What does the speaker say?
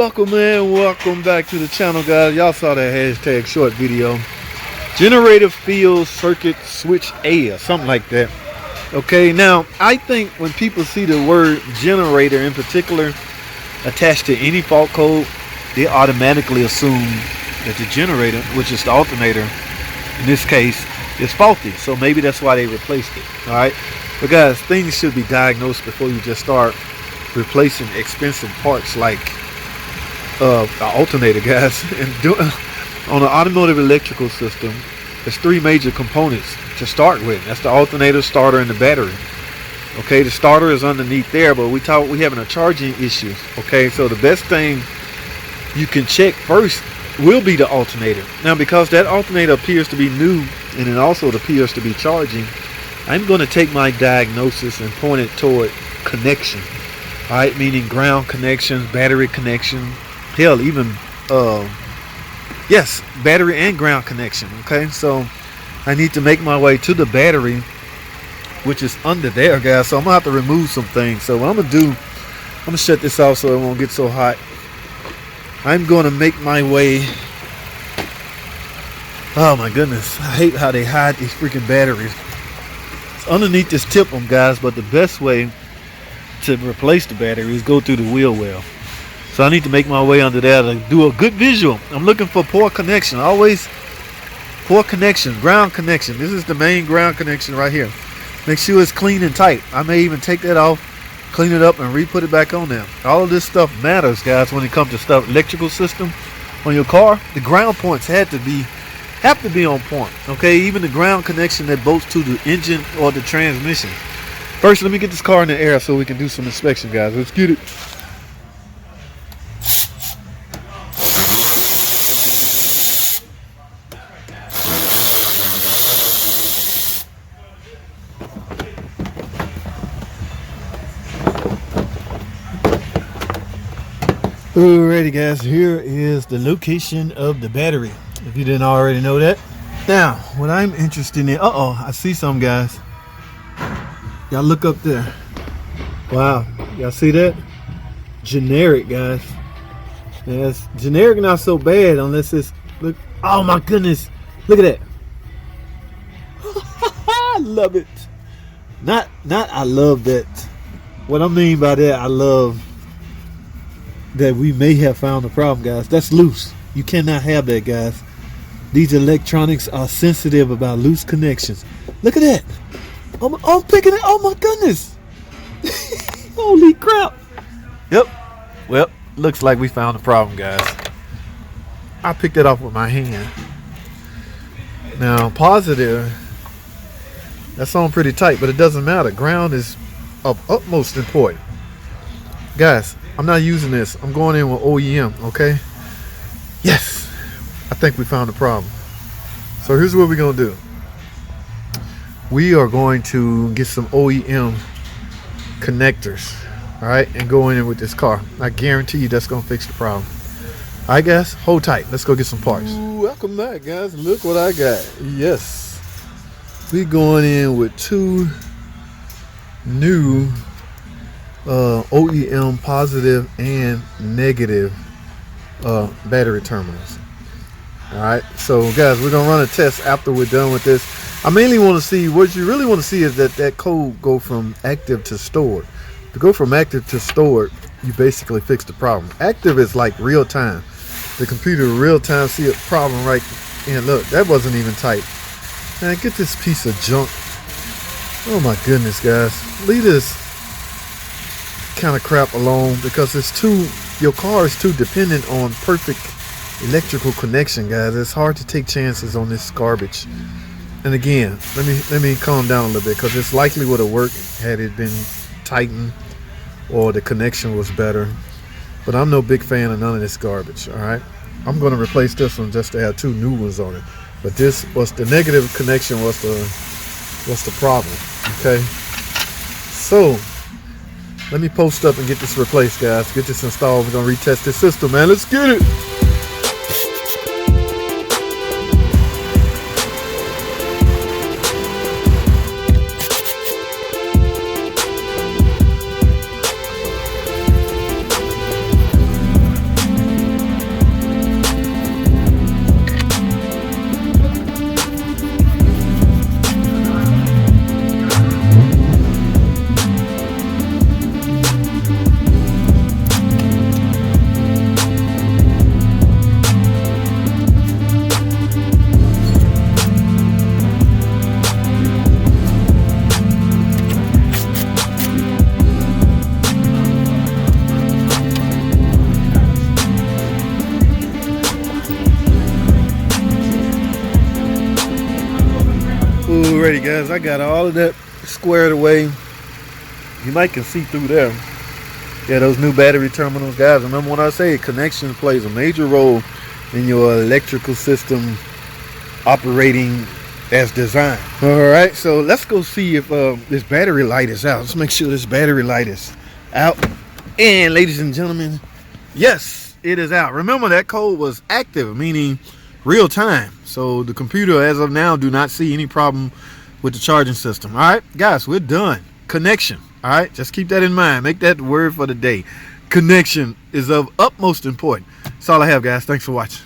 Welcome back to the channel, guys. Y'all saw that hashtag short video. Generator field circuit switch A or something like that. Okay, now I think when people see the word generator in particular attached to any fault code, they automatically assume that the generator, which is the alternator in this case, is faulty. So maybe that's why they replaced it. Alright, but guys, things should be diagnosed before you just start replacing expensive parts like the alternator, guys. And on an automotive electrical system, there's three major components to start with. That's the alternator, starter, and the battery. Okay, the starter is underneath there, but we having a charging issue. Okay, so the best thing you can check first will be the alternator. Now, because that alternator appears to be new and it also appears to be charging, I'm going to take my diagnosis and point it toward connection. All right, meaning ground connections, battery connection, hell, even yes, battery and ground connection. Okay, so I need to make my way to the battery, which is under there, guys. So I'm gonna have to remove some things. So what I'm gonna shut this off so it won't get so hot. I'm gonna make my way. Oh my goodness, I hate how they hide these freaking batteries. It's underneath this tip them, guys, but the best way to replace the battery is go through the wheel well. So I need to make my way under there to do a good visual. I'm looking for poor connection. Always poor connection, ground connection. This is the main ground connection right here. Make sure it's clean and tight. I may even take that off, clean it up, and re-put it back on there. All of this stuff matters, guys, when it comes to stuff electrical system on your car. The ground points have to be on point. Okay, even the ground connection that bolts to the engine or the transmission. First, let me get this car in the air so we can do some inspection, guys. Let's get it. Alrighty, guys, here is the location of the battery, if you didn't already know that. Now, what I'm interested in, I see some, guys. Y'all look up there. Wow, y'all see that? Generic, guys. Yes, generic not so bad unless it's, look, oh my goodness, look at that. I love it. Not I love that. What I mean by that, I love that we may have found the problem, guys. That's loose. You cannot have that, guys. These electronics are sensitive about loose connections. Look at that. I'm picking it. Oh my goodness. Holy crap. Yep. Well, looks like we found the problem, guys. I picked it off with my hand. Now, positive, that's on pretty tight, but it doesn't matter. Ground is of utmost importance. Guys, I'm not using this. I'm going in with OEM, okay? Yes, I think we found the problem. So here's what we're gonna do. We are going to get some OEM connectors, all right, and go in with this car. I guarantee you that's gonna fix the problem. All right, guys, hold tight. Let's go get some parts. Ooh, welcome back, guys. Look what I got. Yes, we going in with two new OEM positive and negative battery terminals. All right, so guys, we're gonna run a test after we're done with this. I mainly want to see, what you really want to see is that code go from active to stored. To go from active to stored, you basically fix the problem. Active is like real time. The computer real time see a problem right, and look, that wasn't even tight. Man, get this piece of junk. Oh my goodness, guys, leave this kind of crap alone, because your car is too dependent on perfect electrical connection, guys. It's hard to take chances on this garbage. And again, let me calm down a little bit, because it's likely would have worked had it been tightened or the connection was better. But I'm no big fan of none of this garbage. All right, I'm going to replace this one just to have two new ones on it. But this was the negative connection, was the problem. Okay, so let me post up and get this replaced, guys. Get this installed. We're gonna retest this system, man. Let's get it. Alrighty guys, I got all of that squared away. You might can see through there. Yeah, those new battery terminals, guys. Remember when I say connection plays a major role in your electrical system operating as designed. Alright, so let's go see if this battery light is out. Let's make sure this battery light is out. And ladies and gentlemen, yes, it is out. Remember that code was active, meaning real time. So the computer as of now do not see any problem with the charging system. All right, guys, we're done. Connection. All right, just keep that in mind. Make that the word for the day. Connection is of utmost importance. That's all I have, guys. Thanks for watching.